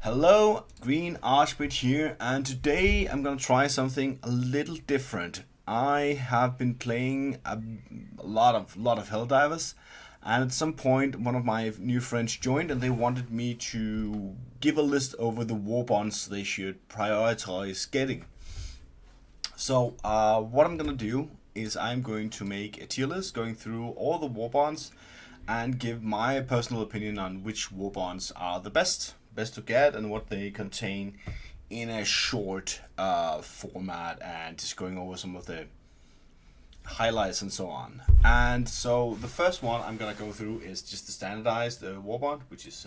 Hello, Green Archbridge here, and today I'm gonna try something a little different. I have been playing a lot of Helldivers, and at some point one of my new friends joined, and they wanted me to give a list over the Warbonds they should prioritize getting. So what I'm gonna do is I'm going to make a tier list going through all the Warbonds and give my personal opinion on which Warbonds are the best to get and what they contain in a short format, and just going over some of the highlights and so on. And so the first one I'm gonna go through is just the standardized Warbond, which is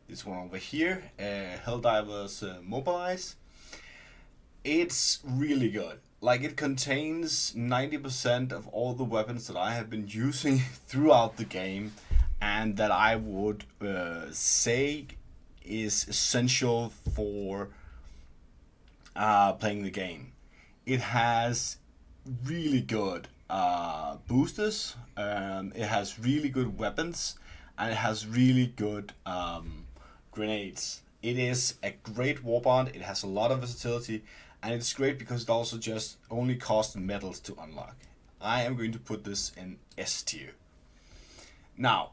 this one over here, Helldivers Mobilize. It's really good. Like, it contains 90% of all the weapons that I have been using throughout the game, and that I would say is essential for playing the game. It has really good boosters, it has really good weapons, and it has really good grenades. It is a great warbond. It has a lot of versatility, and it's great because it also just only costs medals to unlock. I am going to put this in S tier. Now,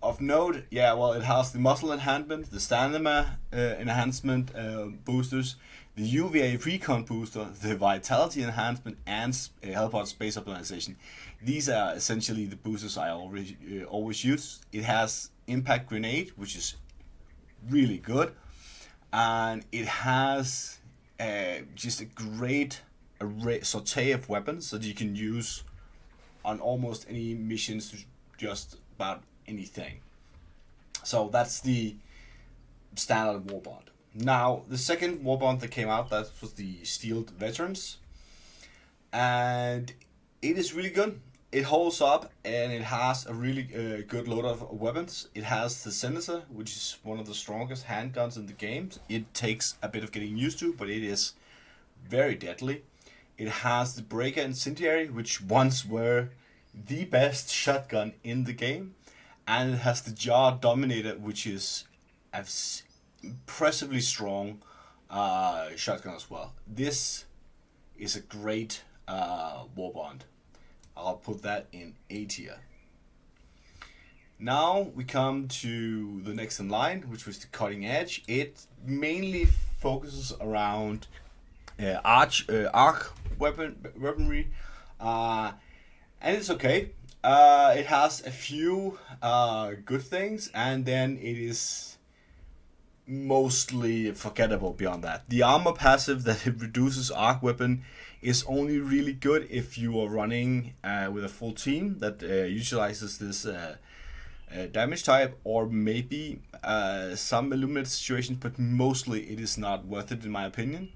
of note, yeah, well, it has the muscle enhancement, the stamina enhancement boosters, the UVA recon booster, the vitality enhancement, and helipod space optimization. These are essentially the boosters I always use. It has impact grenade, which is really good, and it has just a great array, saute of weapons that you can use on almost any missions, just about anything. So that's the standard warbond. Now, the second warbond that came out, that was the Steeled Veterans, and it is really good. It holds up, and it has a really good load of weapons. It has the Senator, which is one of the strongest handguns in the game. It takes a bit of getting used to, but it is very deadly. It has the Breaker Incendiary, which once were the best shotgun in the game. And it has the Jar Dominator, which is an impressively strong shotgun as well. This is a great warbond. I'll put that in A tier. Now we come to the next in line, which was the Cutting Edge. It mainly focuses around arc weaponry, and it's okay. It has a few good things, and then it is mostly forgettable beyond that. The armor passive that it reduces arc weapon is only really good if you are running with a full team that utilizes this damage type, or maybe some illuminated situations, but mostly it is not worth it in my opinion.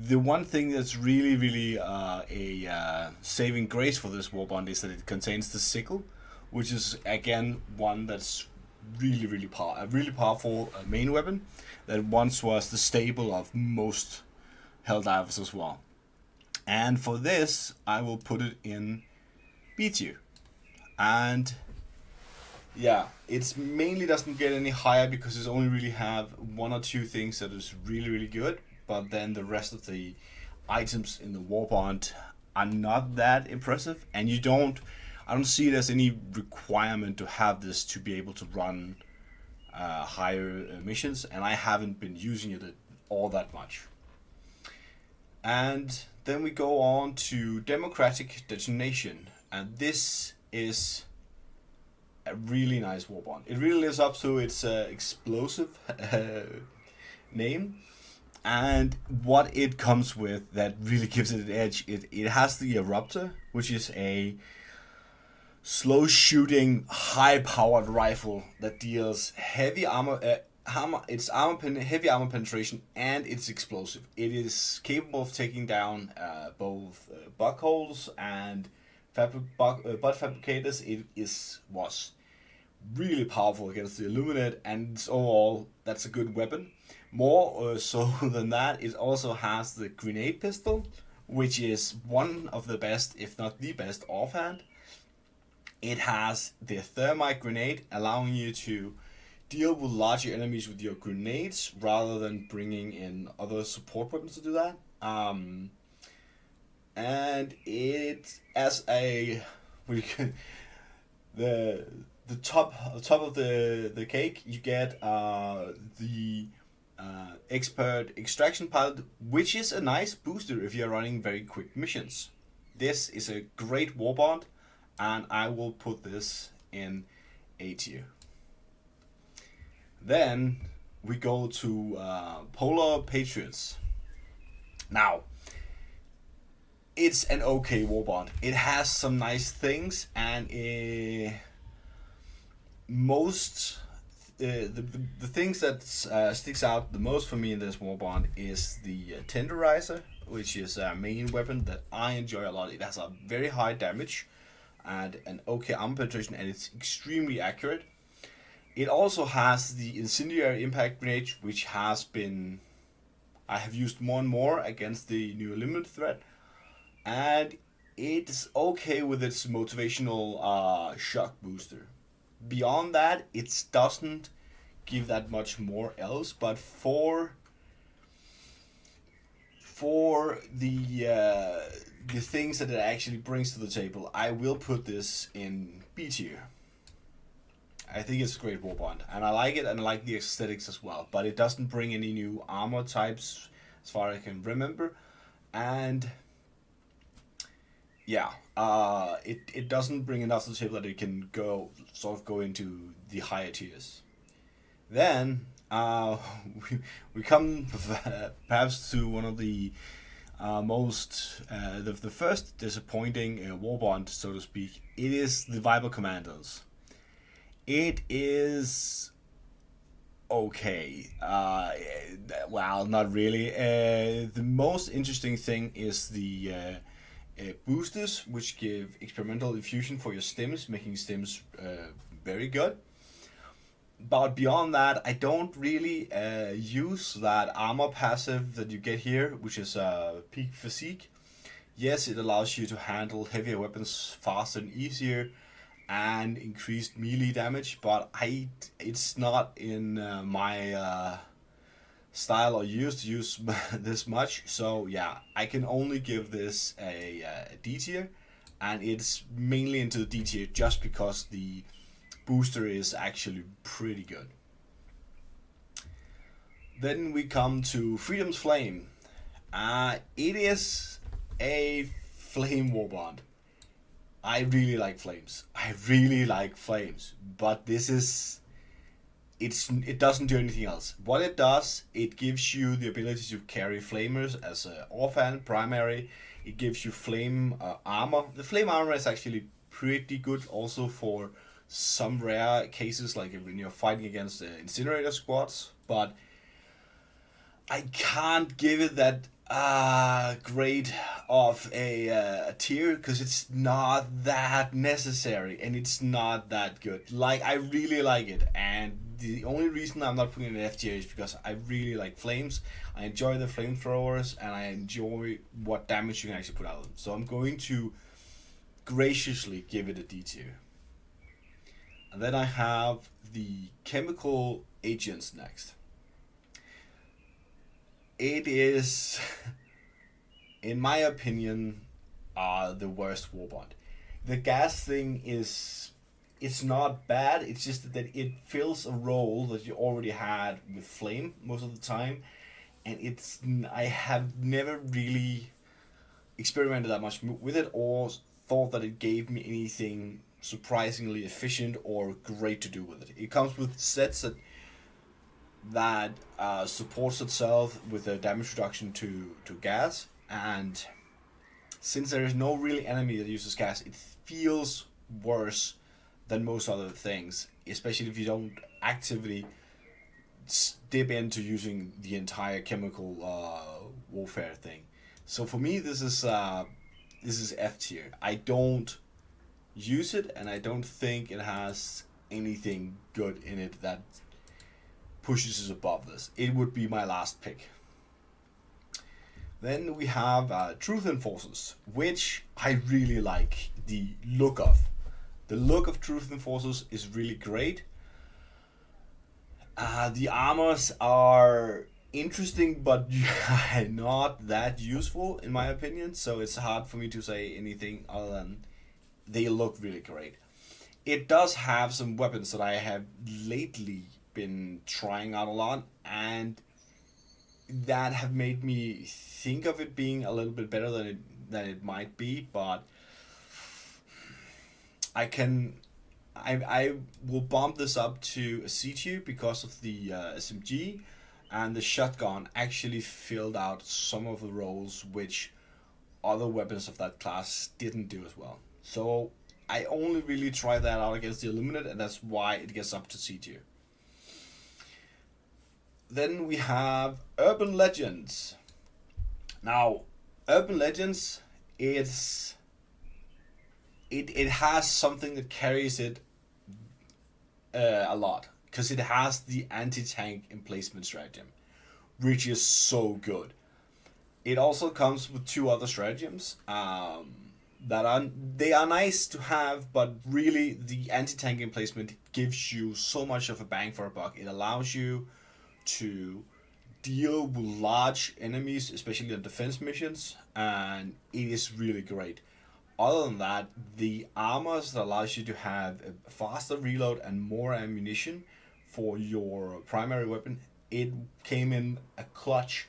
The one thing that's really a saving grace for this warbond is that it contains the sickle, which is again one that's a really powerful main weapon that once was the staple of most Helldivers as well. And for this, I will put it in B tier. And yeah, it's mainly doesn't get any higher because it's only really have one or two things that is really good, but then the rest of the items in the warbond are not that impressive, and I don't see it as any requirement to have this to be able to run higher missions, and I haven't been using it all that much. And then we go on to Democratic Detonation, and this is a really nice warbond. It really lives up to its explosive name, and what it comes with that really gives it an edge. It has the Eruptor, which is a slow shooting, high powered rifle that deals heavy armor. Heavy armor penetration, and it's explosive. It is capable of taking down both bug holes and butt fabricators. Was really powerful against the Illuminate, and overall that's a good weapon. More so than that, it also has the grenade pistol, which is one of the best, if not the best, offhand. It has the thermite grenade, allowing you to deal with larger enemies with your grenades rather than bringing in other support weapons to do that. And it as a we can, the top of the cake, you get the expert extraction pilot, which is a nice booster if you're running very quick missions. This is a great Warbond, and I will put this in A tier. Then we go to Polar Patriots. Now, it's an okay Warbond. It has some nice things, and the things that sticks out the most for me in this Warbond is the Tenderizer, which is a main weapon that I enjoy a lot. It has a very high damage and an okay armor penetration, and it's extremely accurate. It also has the Incendiary Impact Grenade, which I have used more and more against the new limited threat, and it's okay with its motivational shock booster. Beyond that, it doesn't give that much more else, but for the things that it actually brings to the table, I will put this in B tier. I think it's a great Warbond, and I like it, and I like the aesthetics as well, but it doesn't bring any new armor types as far as I can remember, and yeah, it doesn't bring enough to the table that it can go into the higher tiers. Then we come perhaps to one of the the first disappointing Warbond, so to speak. It is the Viper Commandos. It is okay. Well, not really. The most interesting thing is the boosters, which give experimental infusion for your stims, making stims very good. But beyond that, I don't really use that armor passive that you get here, which is peak physique. Yes, it allows you to handle heavier weapons faster and easier, and increased melee damage, but it's not in my style or use this much. So yeah, I can only give this a D tier, and it's mainly into the D tier just because the booster is actually pretty good. Then we come to Freedom's Flame. It is a flame Warbond. I really like flames. But it doesn't do anything else. What it does, it gives you the ability to carry flamers as an offhand primary. It gives you flame armor. The flame armor is actually pretty good also for some rare cases, like when you're fighting against incinerator squads. But I can't give it that grade of a tier because it's not that necessary and it's not that good. Like, I really like it, and the only reason I'm not putting it in F tier is because I really like flames. I enjoy the flamethrowers, and I enjoy what damage you can actually put out of them. So I'm going to graciously give it a D tier. And then I have the chemical agents next. It is, in my opinion, the worst Warbond. The gas thing it's not bad, it's just that it fills a role that you already had with flame most of the time, and I have never really experimented that much with it or thought that it gave me anything surprisingly efficient or great to do with it. It comes with sets that supports itself with a damage reduction to gas, and since there is no really enemy that uses gas, it feels worse than most other things, especially if you don't actively dip into using the entire chemical warfare thing. So for me, this is F tier. I don't use it, and I don't think it has anything good in it that pushes us above this. It would be my last pick. Then we have Truth Enforcers, which I really like the look of. The look of Truth Enforcers is really great. The armors are interesting, but not that useful in my opinion. So it's hard for me to say anything other than they look really great. It does have some weapons that I have lately been trying out a lot, and that have made me think of it being a little bit better than it might be. But I can I will bump this up to a C tier because of the SMG, and the shotgun actually filled out some of the roles which other weapons of that class didn't do as well. So I only really tried that out against the Illuminate, and that's why it gets up to C tier. Then we have Urban Legends. Now, Urban Legends is it has something that carries it a lot, because it has the anti-tank emplacement stratagem, which is so good. It also comes with two other stratagems that are nice to have, but really the anti-tank emplacement gives you so much of a bang for a buck. It allows you to deal with large enemies, especially on defense missions, and it is really great. Other than that, the armors that allows you to have a faster reload and more ammunition for your primary weapon, it came in a clutch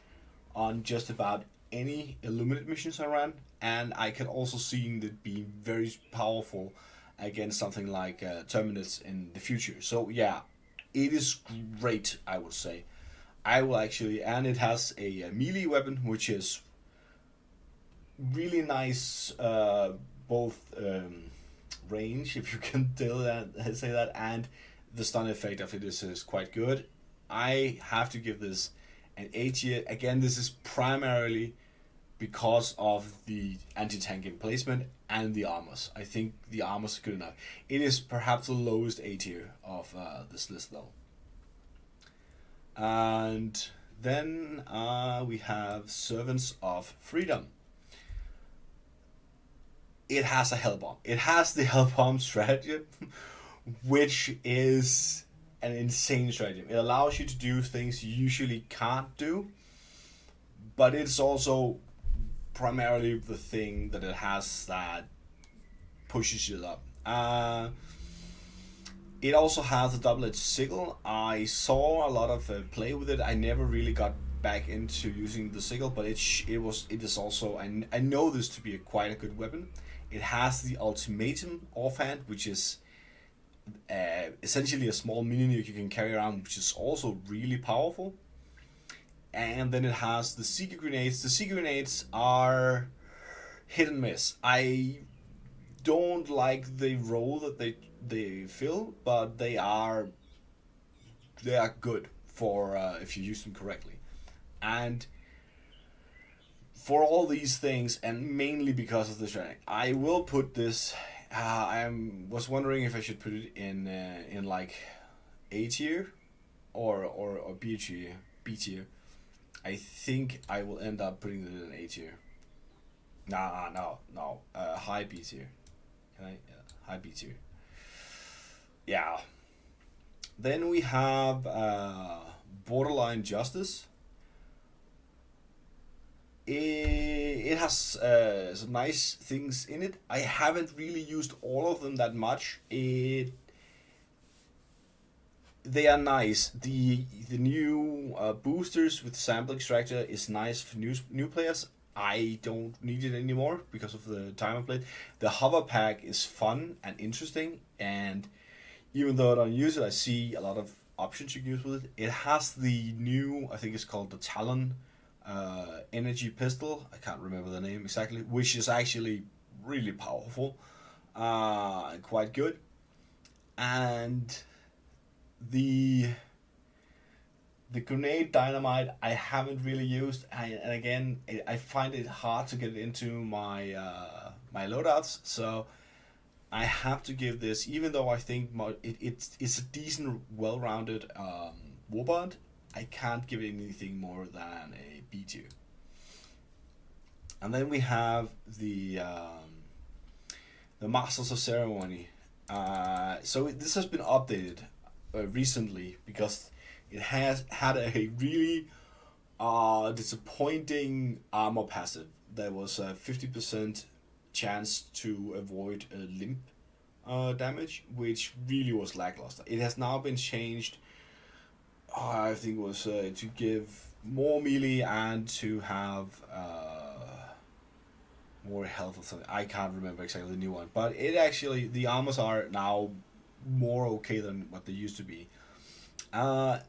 on just about any Illuminate missions I ran, and I can also see it being very powerful against something like Terminus in the future. So yeah, it is great, I would say. I will actually, and it has a melee weapon, which is really nice, both range, if you can tell that, say that, and the stun effect of it is quite good. I have to give this an A tier. Again, this is primarily because of the anti-tank emplacement and the armors. I think the armors are good enough. It is perhaps the lowest A tier of this list though. And then we have Servants of Freedom. It has a hell bomb. It has the hell bomb strategy, which is an insane strategy. It allows you to do things you usually can't do, but it's also primarily the thing that it has that pushes you up. It also has a double-edged sickle. I saw a lot of play with it. I never really got back into using the sickle, but it is also, I know this to be quite a good weapon. It has the ultimatum offhand, which is essentially a small mini nuke you can carry around, which is also really powerful. And then it has the secret grenades. The secret grenades are hit and miss. I don't like the role that they fill, but they are good for if you use them correctly. And for all these things, and mainly because of the strength, I will put this. I was wondering if I should put it in like A tier or B tier. B tier. I think I will end up putting it in A tier. No. High B tier. Can I? High B tier. Yeah. Then we have Borderline Justice. It has some nice things in it. I haven't really used all of them that much. They are nice. The new boosters with sample extractor is nice for new players. I don't need it anymore because of the time I played. The hover pack is fun and interesting, and even though I don't use it, I see a lot of options you can use with it. It has the new, I think it's called the Talon energy pistol. I can't remember the name exactly, which is actually really powerful and quite good. And the grenade dynamite I haven't really used, and again I find it hard to get into my my loadouts, so I have to give this, even though I think it's a decent, well-rounded Warbond, I can't give it anything more than a B tier. And then we have the Masters of Ceremony. So this has been updated recently because it has had a really disappointing armor passive. There was a 50% chance to avoid a limp damage, which really was lackluster. It has now been changed. I think it was to give more melee and to have more health or something. I can't remember exactly the new one, but it actually, the armors are now more okay than what they used to be. The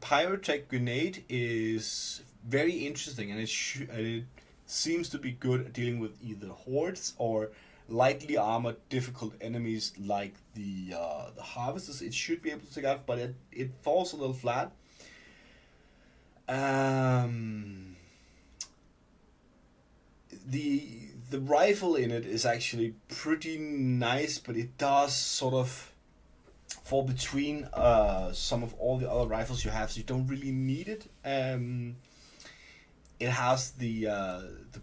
pyrotech grenade is very interesting, and it seems to be good at dealing with either hordes or lightly armored difficult enemies like the harvesters. It should be able to take out, but it falls a little flat. The rifle in it is actually pretty nice, but it does sort of fall between some of all the other rifles you have, so you don't really need it. It has the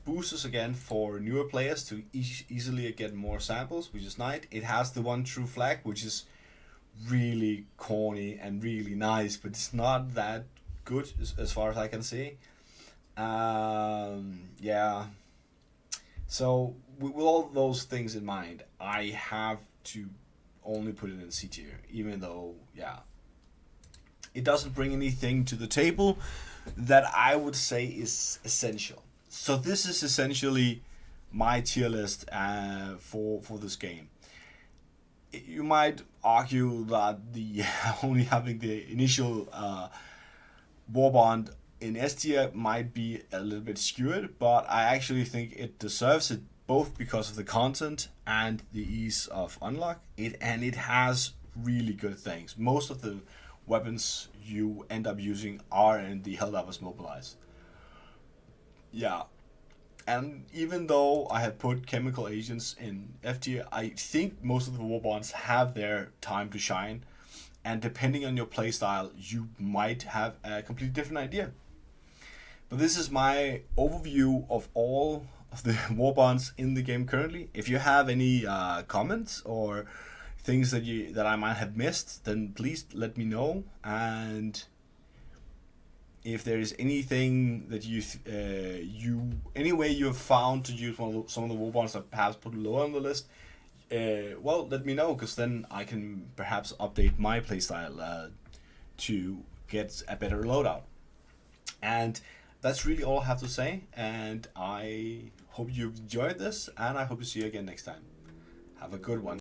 boosters again for newer players to easily get more samples, which is nice. It has the one true flag, which is really corny and really nice, but it's not that good as far as I can see. Yeah. So with all those things in mind, I have to only put it in C tier, even though, yeah, it doesn't bring anything to the table that I would say is essential. So this is essentially my tier list for this game. You might argue that the only having the initial Warbond in S tier might be a little bit skewed, but I actually think it deserves it, both because of the content and the ease of unlock. It has really good things. Most of the weapons you end up using are in the Helldivers Mobilize. Yeah. And even though I have put chemical agents in F tier, I think most of the Warbonds have their time to shine. And depending on your playstyle, you might have a completely different idea. But this is my overview of all of the Warbonds in the game currently. If you have any comments or things that I might have missed, then please let me know. And if there is anything that any way you have found to use some of the Warbonds that perhaps put lower on the list, well, let me know, because then I can perhaps update my playstyle to get a better loadout. And that's really all I have to say, and I hope you enjoyed this, and I hope to see you again next time. Have a good one.